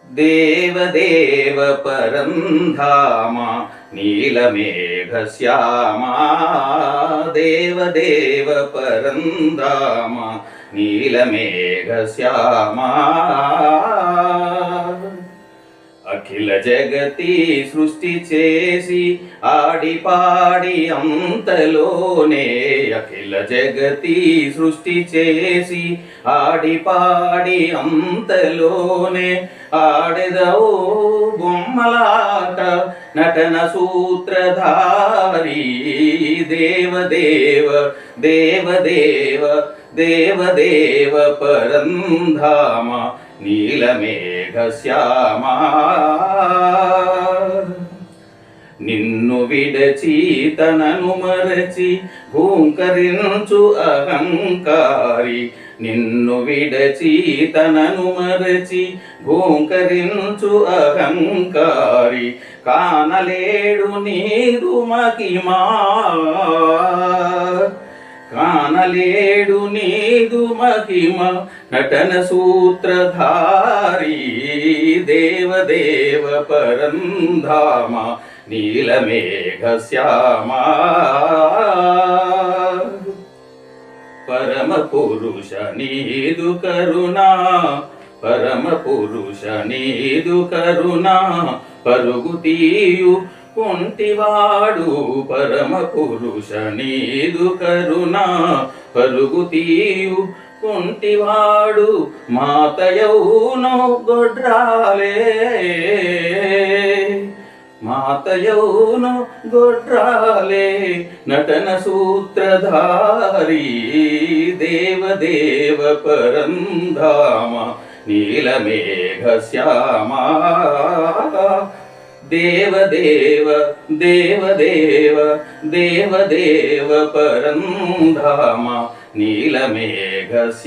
देवदेव परन्धामा नीलमेघश्यामा देवदेव परन्धामा नीलमेघश्यामा అఖిల జగతి సృష్టి చేసి ఆడిపాడి అంతలోనే అఖిల జగతి సృష్టి చేసి ఆడిపాడి అంతలోనే ఆడెదవు బొమ్మలాట నటన సూత్రధారి దేవదేవ దేవదేవ దేవదేవ పరంధామ నీలమేఘశ్యామా నిన్ను విడచి తనను మరచి భూంకరించు అహంకారి నిన్ను విడచి తనను మరచి భూంకరించు అహంకారి కానలేడు నీదు మహిమా కానలేడు నీదు మహిమ నటన సూత్రధారి దేవదేవ పరంధామ నీలమేఘశ్యామా పరమ పురుష నీదు కరుణా పరమ పురుష నీదు కరుణా పరుగు తీయు కుంటివాడు పరమ పురుష నీదు కరుణా పరుగు తీయు కుంటివాడు మాతయౌను గొడ్రాలే మాతయౌను గొడ్రాలే నటన సూత్రధారి దేవదేవ పరంధామ నీలమేఘశ్యామా దేవదేవ దేవదేవ దేవదేవ పరంధామ నీలమేఘశ్యామా।